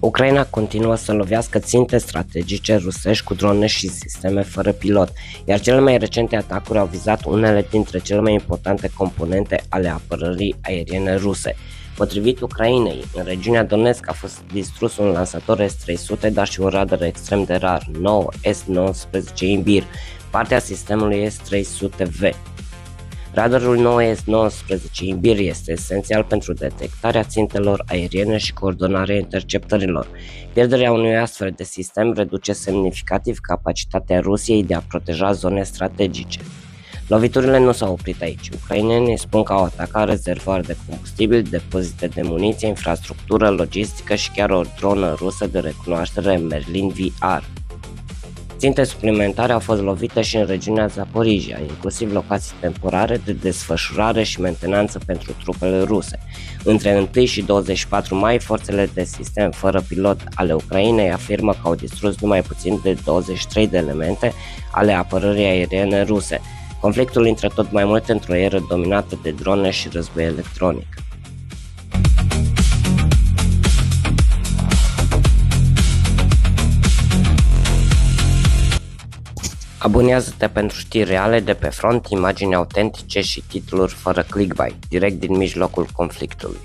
Ucraina continuă să lovească ținte strategice rusești cu drone și sisteme fără pilot, iar cele mai recente atacuri au vizat unele dintre cele mai importante componente ale apărării aeriene ruse. Potrivit Ucrainei, în regiunea Donețk a fost distrus un lansator S-300, dar și un radar extrem de rar, 9 S-19 Imbir, partea sistemului S-300V. Radarul 9S-19 Imbir este esențial pentru detectarea țintelor aeriene și coordonarea interceptărilor. Pierderea unui astfel de sistem reduce semnificativ capacitatea Rusiei de a proteja zone strategice. Loviturile nu s-au oprit aici. Ucrainenii spun că au atacat rezervoare de combustibil, depozite de muniție, infrastructură, logistică și chiar o dronă rusă de recunoaștere Merlin VR. Ținte suplimentare au fost lovite și în regiunea Zaporijia, inclusiv locații temporare de desfășurare și mentenanță pentru trupele ruse. Între 1 și 24 mai, forțele de sistem fără pilot ale Ucrainei afirmă că au distrus numai puțin de 23 de elemente ale apărării aeriene ruse. Conflictul intră tot mai mult într-o eră dominată de drone și război electronic. Abonează-te pentru știri reale de pe front, imagini autentice și titluri fără clickbait, direct din mijlocul conflictului.